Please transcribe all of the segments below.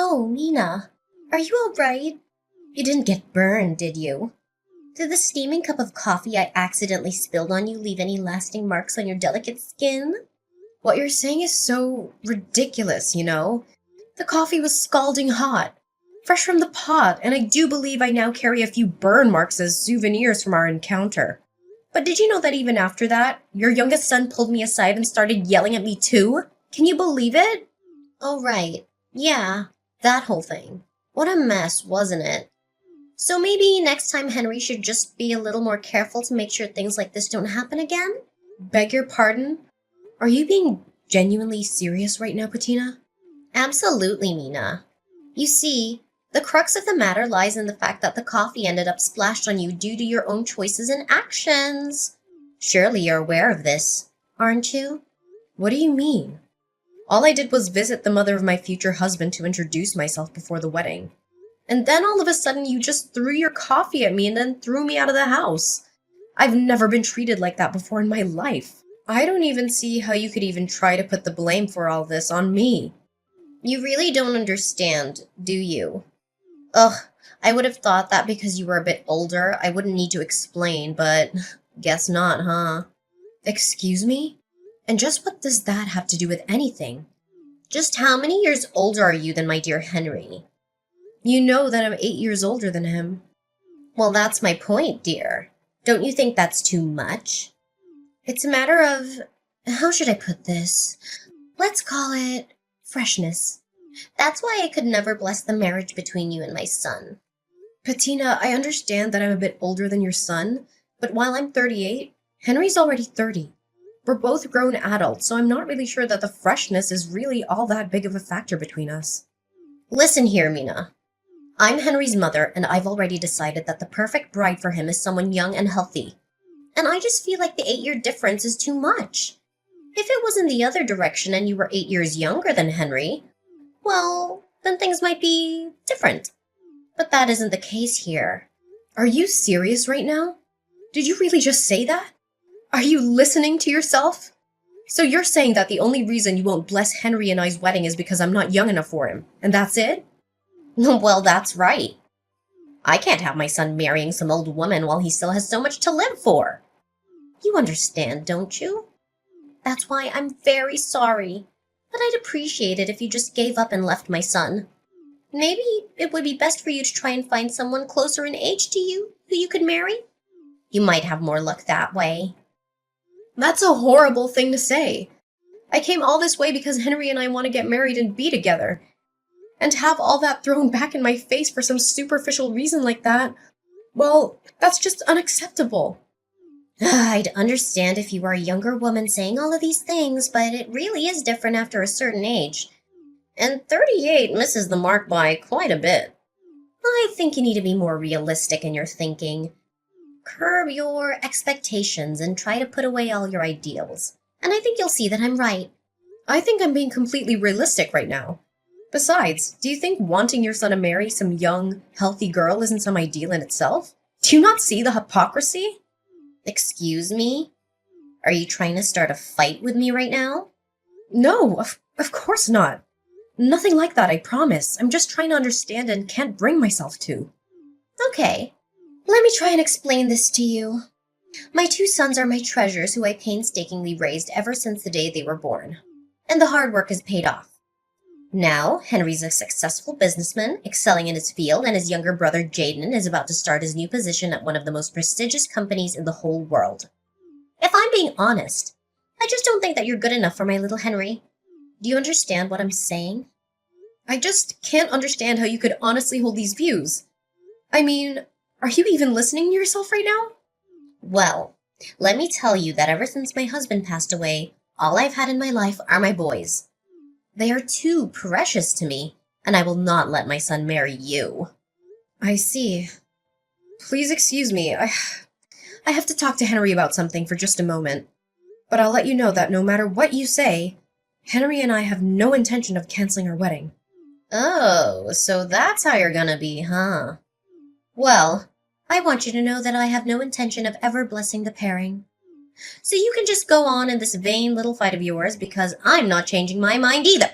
Oh, Mina, are you all right? You didn't get burned, did you? Did the steaming cup of coffee I accidentally spilled on you leave any lasting marks on your delicate skin? What you're saying is so ridiculous, you know? The coffee was scalding hot, fresh from the pot, and I do believe I now carry a few burn marks as souvenirs from our encounter. But did you know that even after that, your youngest son pulled me aside and started yelling at me too? Can you believe it? Oh, right. Yeah, that whole thing. What a mess, wasn't it? So maybe next time Henry should just be a little more careful to make sure things like this don't happen again? Beg your pardon? Are you being genuinely serious right now, Patina? Absolutely, Mina. You see, the crux of the matter lies in the fact that the coffee ended up splashed on you due to your own choices and actions. Surely you're aware of this, aren't you? What do you mean? All I did was visit the mother of my future husband to introduce myself before the wedding. And then all of a sudden you just threw your coffee at me and then threw me out of the house. I've never been treated like that before in my life. I don't even see how you could even try to put the blame for all this on me. You really don't understand, do you? Ugh, I would have thought that because you were a bit older, I wouldn't need to explain, but guess not, huh? Excuse me? And just what does that have to do with anything? Just how many years older are you than my dear Henry? You know that I'm 8 years older than him. Well, that's my point, dear. Don't you think that's too much? It's a matter of, how should I put this? Let's call it freshness. That's why I could never bless the marriage between you and my son. Patina, I understand that I'm a bit older than your son, but while I'm 38, Henry's already 30. We're both grown adults, so I'm not really sure that the freshness is really all that big of a factor between us. Listen here, Mina. I'm Henry's mother, and I've already decided that the perfect bride for him is someone young and healthy. And I just feel like the 8-year difference is too much. If it was in the other direction and you were 8 years younger than Henry, well, then things might be different. But that isn't the case here. Are you serious right now? Did you really just say that? Are you listening to yourself? So you're saying that the only reason you won't bless Henry and I's wedding is because I'm not young enough for him, and that's it? Well, that's right. I can't have my son marrying some old woman while he still has so much to live for. You understand, don't you? That's why I'm very sorry, but I'd appreciate it if you just gave up and left my son. Maybe it would be best for you to try and find someone closer in age to you who you could marry. You might have more luck that way. That's a horrible thing to say. I came all this way because Henry and I want to get married and be together. And to have all that thrown back in my face for some superficial reason like that, well, that's just unacceptable. I'd understand if you were a younger woman saying all of these things, but it really is different after a certain age. And 38 misses the mark by quite a bit. I think you need to be more realistic in your thinking. Curb your expectations and try to put away all your ideals. And I think you'll see that I'm right. I think I'm being completely realistic right now. Besides, do you think wanting your son to marry some young, healthy girl isn't some ideal in itself? Do you not see the hypocrisy? Excuse me? Are you trying to start a fight with me right now? No, of course not. Nothing like that, I promise. I'm just trying to understand and can't bring myself to. Okay, let me try and explain this to you. My 2 sons are my treasures who I painstakingly raised ever since the day they were born. And the hard work has paid off. Now, Henry's a successful businessman, excelling in his field, and his younger brother Jaden is about to start his new position at one of the most prestigious companies in the whole world. If I'm being honest, I just don't think that you're good enough for my little Henry. Do you understand what I'm saying? I just can't understand how you could honestly hold these views. I mean, are you even listening to yourself right now? Well, let me tell you that ever since my husband passed away, all I've had in my life are my boys. They are too precious to me, and I will not let my son marry you. I see. Please excuse me. I have to talk to Henry about something for just a moment. But I'll let you know that no matter what you say, Henry and I have no intention of canceling our wedding. Oh, so that's how you're gonna be, huh? Well, I want you to know that I have no intention of ever blessing the pairing. So you can just go on in this vain little fight of yours because I'm not changing my mind either.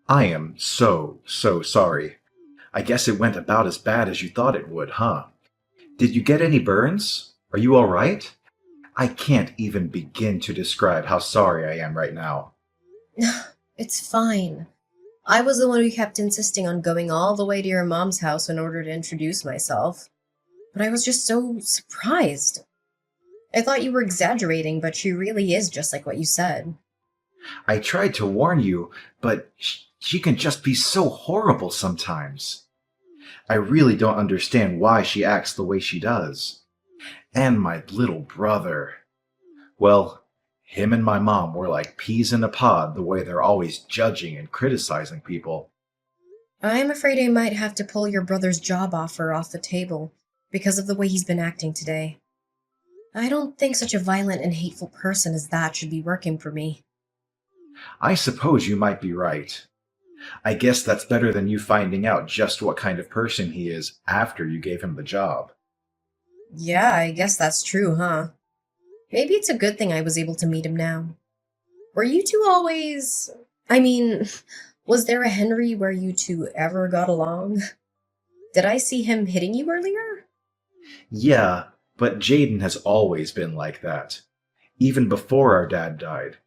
I am so sorry. I guess it went about as bad as you thought it would, huh? Did you get any burns? Are you all right? I can't even begin to describe how sorry I am right now. It's fine. I was the one who kept insisting on going all the way to your mom's house in order to introduce myself. But I was just so surprised. I thought you were exaggerating, but she really is just like what you said. I tried to warn you, but she can just be so horrible sometimes. I really don't understand why she acts the way she does. And my little brother. Well, him and my mom were like peas in a pod the way they're always judging and criticizing people. I'm afraid I might have to pull your brother's job offer off the table because of the way he's been acting today. I don't think such a violent and hateful person as that should be working for me. I suppose you might be right. I guess that's better than you finding out just what kind of person he is after you gave him the job. Yeah, I guess that's true, huh? Maybe it's a good thing I was able to meet him now. Were you two always... I mean, was there a Henry where you two ever got along? Did I see him hitting you earlier? Yeah, but Jaden has always been like that. Even before our dad died.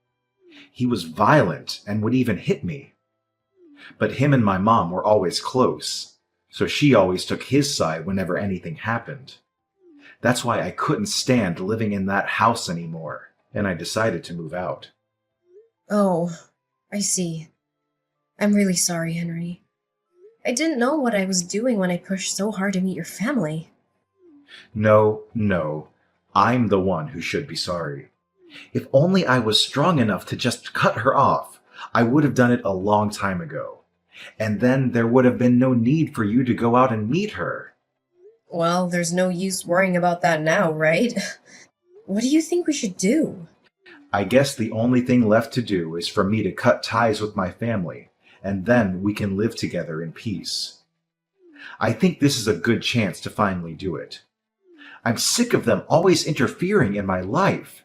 He was violent and would even hit me. But him and my mom were always close, so she always took his side whenever anything happened. That's why I couldn't stand living in that house anymore, and I decided to move out. Oh, I see. I'm really sorry, Henry. I didn't know what I was doing when I pushed so hard to meet your family. No, I'm the one who should be sorry. If only I was strong enough to just cut her off, I would have done it a long time ago. And then there would have been no need for you to go out and meet her. Well, there's no use worrying about that now, right? What do you think we should do? I guess the only thing left to do is for me to cut ties with my family, and then we can live together in peace. I think this is a good chance to finally do it. I'm sick of them always interfering in my life.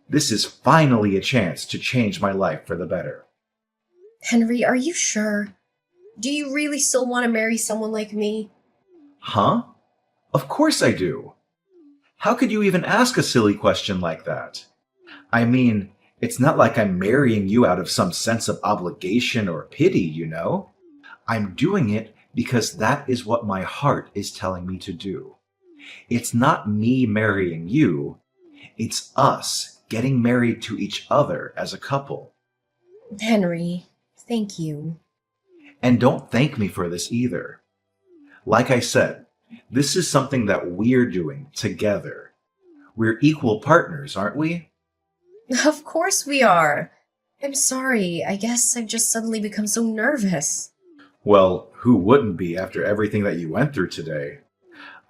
This is finally a chance to change my life for the better. Henry, are you sure? Do you really still want to marry someone like me? Huh? Of course I do. How could you even ask a silly question like that? I mean, it's not like I'm marrying you out of some sense of obligation or pity, you know? I'm doing it because that is what my heart is telling me to do. It's not me marrying you, it's us getting married to each other as a couple. Henry, thank you. And don't thank me for this either. Like I said, this is something that we're doing together. We're equal partners, aren't we? Of course we are. I'm sorry. I guess I've just suddenly become so nervous. Well, who wouldn't be after everything that you went through today?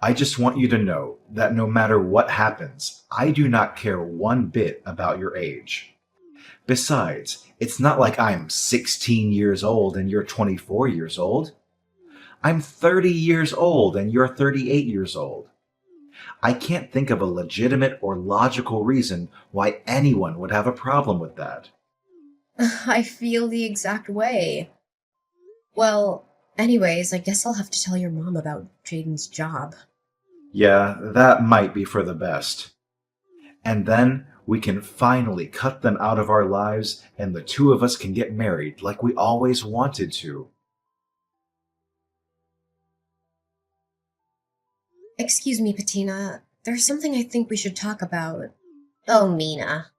I just want you to know that no matter what happens, I do not care one bit about your age. Besides, it's not like I'm 16 years old and you're 24 years old. I'm 30 years old and you're 38 years old. I can't think of a legitimate or logical reason why anyone would have a problem with that. I feel the exact way. Well, anyways, I guess I'll have to tell your mom about Jaden's job. Yeah, that might be for the best. And then we can finally cut them out of our lives and the two of us can get married like we always wanted to. Excuse me, Patina. There's something I think we should talk about. Oh, Mina.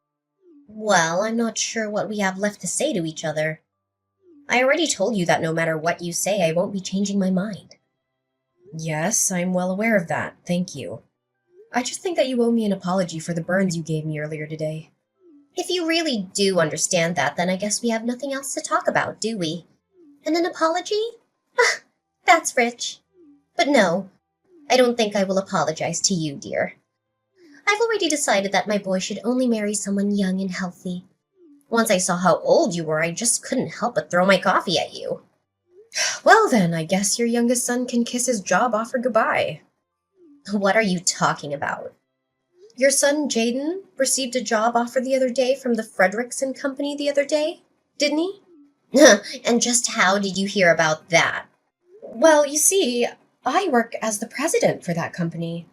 Well, I'm not sure what we have left to say to each other. I already told you that no matter what you say, I won't be changing my mind. Yes, I'm well aware of that. Thank you. I just think that you owe me an apology for the burns you gave me earlier today. If you really do understand that, then I guess we have nothing else to talk about, do we? And an apology? Ah, that's rich. But no, I don't think I will apologize to you, dear. I've already decided that my boy should only marry someone young and healthy. Once I saw how old you were, I just couldn't help but throw my coffee at you. Well then, I guess your youngest son can kiss his job offer goodbye. What are you talking about? Your son Jaden received a job offer the other day from the Frederickson Company the other day, didn't he? And just how did you hear about that? Well, you see, I work as the president for that company.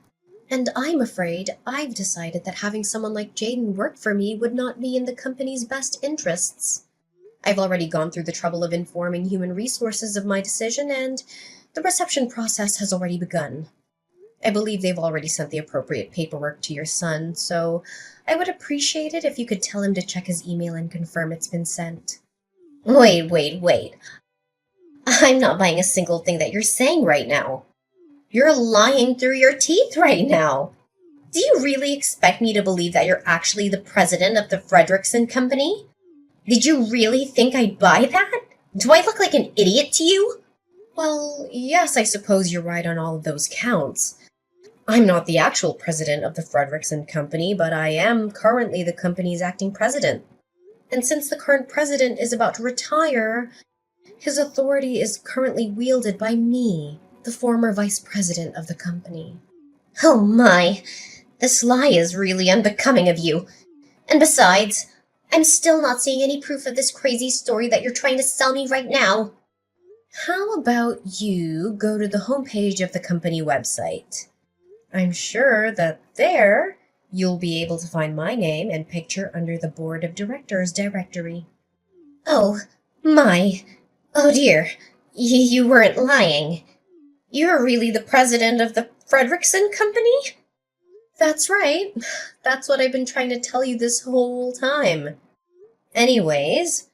And I'm afraid I've decided that having someone like Jaden work for me would not be in the company's best interests. I've already gone through the trouble of informing human resources of my decision, and the reception process has already begun. I believe they've already sent the appropriate paperwork to your son, so I would appreciate it if you could tell him to check his email and confirm it's been sent. Wait. I'm not buying a single thing that you're saying right now. You're lying through your teeth right now. Do you really expect me to believe that you're actually the president of the Frederickson Company? Did you really think I'd buy that? Do I look like an idiot to you? Well, yes, I suppose you're right on all of those counts. I'm not the actual president of the Frederickson Company, but I am currently the company's acting president. And since the current president is about to retire, his authority is currently wielded by me, the former vice president of the company. Oh my, this lie is really unbecoming of you. And besides, I'm still not seeing any proof of this crazy story that you're trying to sell me right now. How about you go to the homepage of the company website? I'm sure that there you'll be able to find my name and picture under the Board of Directors directory. Oh, my. Oh dear, you weren't lying. You're really the president of the Frederickson Company? That's right. That's what I've been trying to tell you this whole time. Anyways,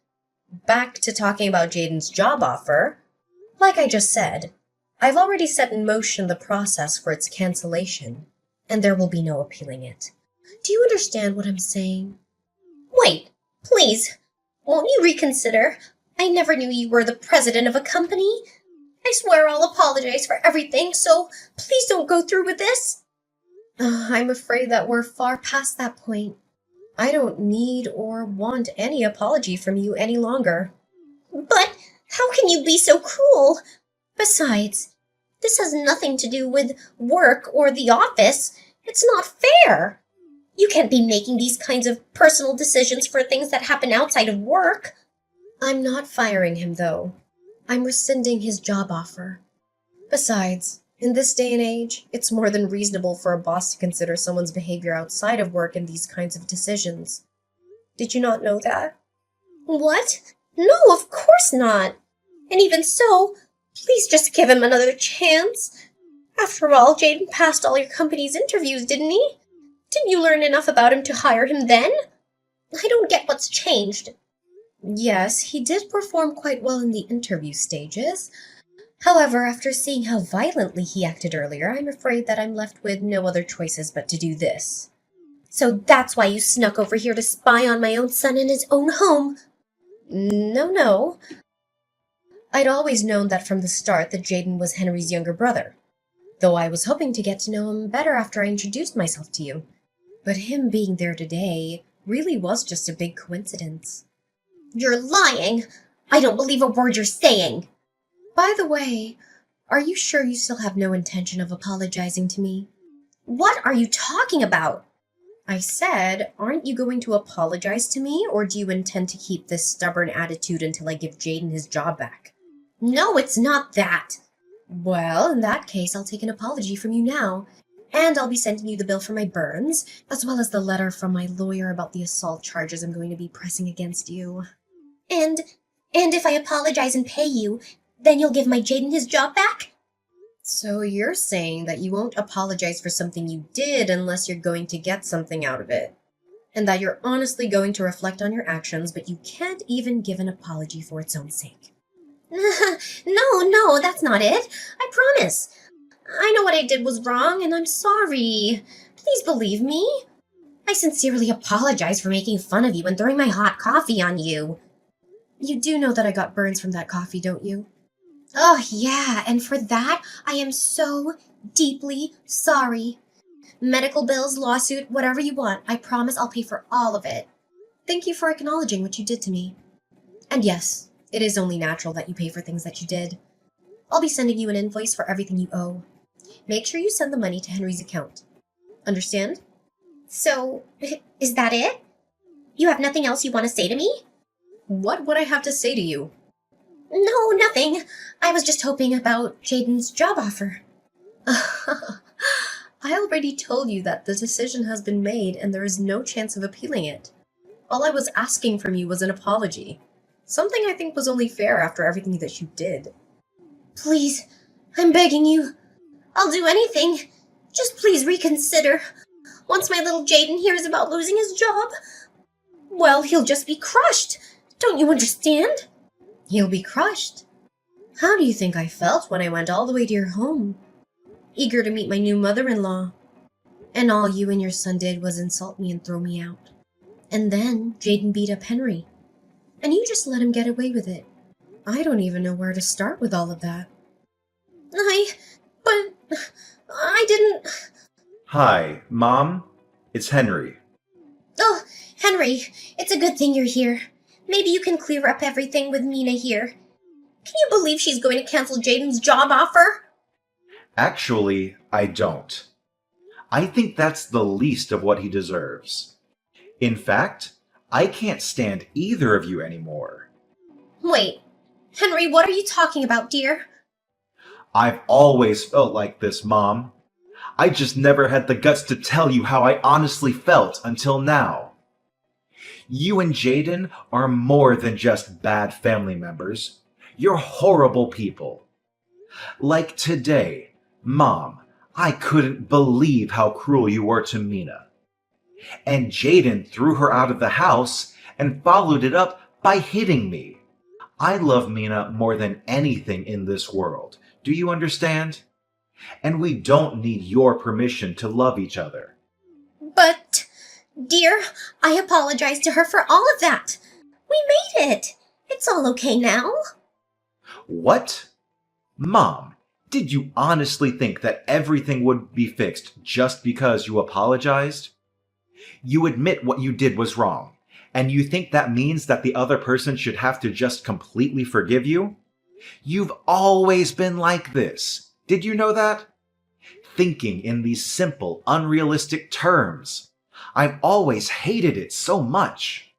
back to talking about Jaden's job offer. Like I just said, I've already set in motion the process for its cancellation, and there will be no appealing it. Do you understand what I'm saying? Wait, please, won't you reconsider? I never knew you were the president of a company. I swear I'll apologize for everything, so please don't go through with this. I'm afraid that we're far past that point. I don't need or want any apology from you any longer. But how can you be so cruel? Besides, this has nothing to do with work or the office. It's not fair. You can't be making these kinds of personal decisions for things that happen outside of work. I'm not firing him, though. I'm rescinding his job offer. Besides, in this day and age, it's more than reasonable for a boss to consider someone's behavior outside of work in these kinds of decisions. Did you not know that? What? No, of course not. And even so, please just give him another chance. After all, Jaden passed all your company's interviews, didn't he? Didn't you learn enough about him to hire him then? I don't get what's changed. Yes, he did perform quite well in the interview stages. However, after seeing how violently he acted earlier, I'm afraid that I'm left with no other choices but to do this. So that's why you snuck over here to spy on my own son in his own home? No. I'd always known that from the start that Jaden was Henry's younger brother, though I was hoping to get to know him better after I introduced myself to you. But him being there today really was just a big coincidence. You're lying! I don't believe a word you're saying! By the way, are you sure you still have no intention of apologizing to me? What are you talking about? I said, aren't you going to apologize to me, or do you intend to keep this stubborn attitude until I give Jaden his job back? No, it's not that. Well, in that case, I'll take an apology from you now, and I'll be sending you the bill for my burns, as well as the letter from my lawyer about the assault charges I'm going to be pressing against you. And if I apologize and pay you, then you'll give my Jaden his job back? So you're saying that you won't apologize for something you did unless you're going to get something out of it, and that you're honestly going to reflect on your actions, but you can't even give an apology for its own sake. No, that's not it. I promise. I know what I did was wrong, and I'm sorry. Please believe me. I sincerely apologize for making fun of you and throwing my hot coffee on you. You do know that I got burns from that coffee, don't you? Oh, yeah, and for that, I am so deeply sorry. Medical bills, lawsuit, whatever you want, I promise I'll pay for all of it. Thank you for acknowledging what you did to me. And yes, it is only natural that you pay for things that you did. I'll be sending you an invoice for everything you owe. Make sure you send the money to Henry's account. Understand? So, is that it? You have nothing else you want to say to me? What would I have to say to you? No, nothing. I was just hoping about Jaden's job offer. I already told you that the decision has been made and there is no chance of appealing it. All I was asking from you was an apology. Something I think was only fair after everything that you did. Please, I'm begging you. I'll do anything. Just please reconsider. Once my little Jaden hears about losing his job, well, he'll just be crushed. Don't you understand? He'll be crushed. How do you think I felt when I went all the way to your home, eager to meet my new mother-in-law? And all you and your son did was insult me and throw me out. And then Jaden beat up Henry. And you just let him get away with it. I don't even know where to start with all of that. But I didn't... Hi, Mom. It's Henry. Oh, Henry, it's a good thing you're here. Maybe you can clear up everything with Mina here. Can you believe she's going to cancel Jaden's job offer? Actually, I don't. I think that's the least of what he deserves. In fact, I can't stand either of you anymore. Wait, Henry, what are you talking about, dear? I've always felt like this, Mom. I just never had the guts to tell you how I honestly felt until now. You and Jaden are more than just bad family members. You're horrible people. Like today, Mom, I couldn't believe how cruel you were to Mina. And Jaden threw her out of the house and followed it up by hitting me. I love Mina more than anything in this world. Do you understand? And we don't need your permission to love each other. But, dear, I apologize to her for all of that. We made it. It's all okay now. What? Mom, did you honestly think that everything would be fixed just because you apologized? You admit what you did was wrong, and you think that means that the other person should have to just completely forgive you? You've always been like this. Did you know that? Thinking in these simple, unrealistic terms. I've always hated it so much.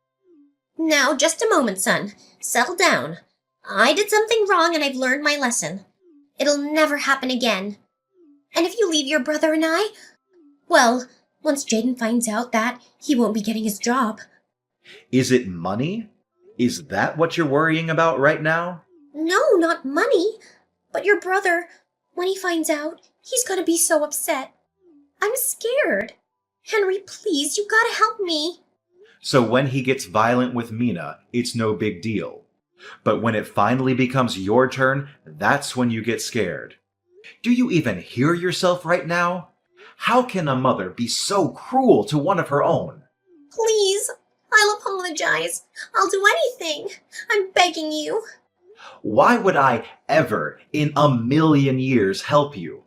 Now, just a moment, son. Settle down. I did something wrong and I've learned my lesson. It'll never happen again. And if you leave your brother and I, well, once Jaden finds out that, he won't be getting his job. Is it money? Is that what you're worrying about right now? No, not money. But your brother, when he finds out, he's gonna be so upset. I'm scared. Henry, please, you gotta help me. So when he gets violent with Mina, it's no big deal. But when it finally becomes your turn, that's when you get scared. Do you even hear yourself right now? How can a mother be so cruel to one of her own? Please, I'll apologize. I'll do anything. I'm begging you. Why would I ever in a million years help you?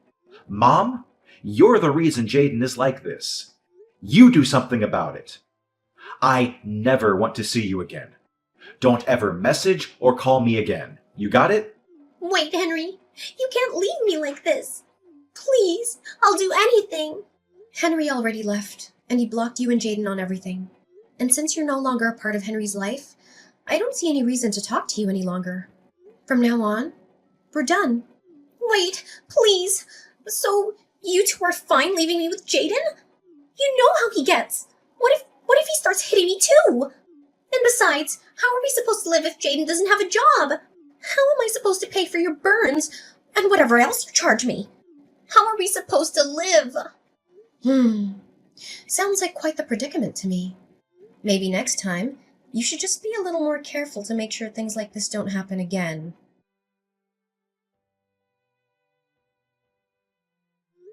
Mom, you're the reason Jaden is like this. You do something about it. I never want to see you again. Don't ever message or call me again. You got it? Wait, Henry. You can't leave me like this. Please, I'll do anything. Henry already left, and he blocked you and Jaden on everything. And since you're no longer a part of Henry's life, I don't see any reason to talk to you any longer. From now on, we're done. Wait, please. So, you two are fine leaving me with Jaden? You know how he gets. What if he starts hitting me too? And besides, how are we supposed to live if Jaden doesn't have a job? How am I supposed to pay for your burns and whatever else you charge me? How are we supposed to live? Sounds like quite the predicament to me. Maybe next time, you should just be a little more careful to make sure things like this don't happen again.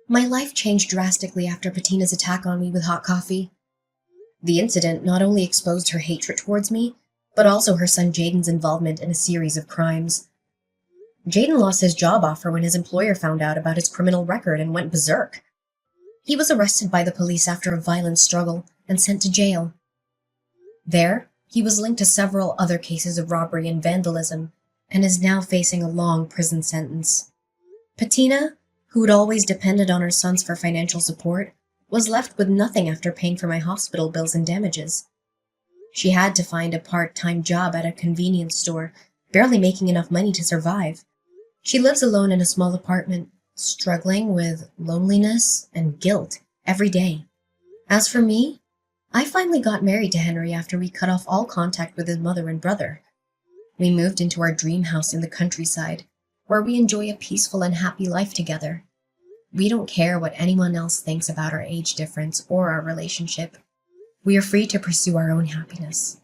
My life changed drastically after Patina's attack on me with hot coffee. The incident not only exposed her hatred towards me, but also her son Jaden's involvement in a series of crimes. Jaden lost his job offer when his employer found out about his criminal record and went berserk. He was arrested by the police after a violent struggle and sent to jail. There, he was linked to several other cases of robbery and vandalism, and is now facing a long prison sentence. Patina, who had always depended on her sons for financial support, was left with nothing after paying for my hospital bills and damages. She had to find a part-time job at a convenience store, barely making enough money to survive. She lives alone in a small apartment, struggling with loneliness and guilt every day. As for me, I finally got married to Henry after we cut off all contact with his mother and brother. We moved into our dream house in the countryside, where we enjoy a peaceful and happy life together. We don't care what anyone else thinks about our age difference or our relationship. We are free to pursue our own happiness.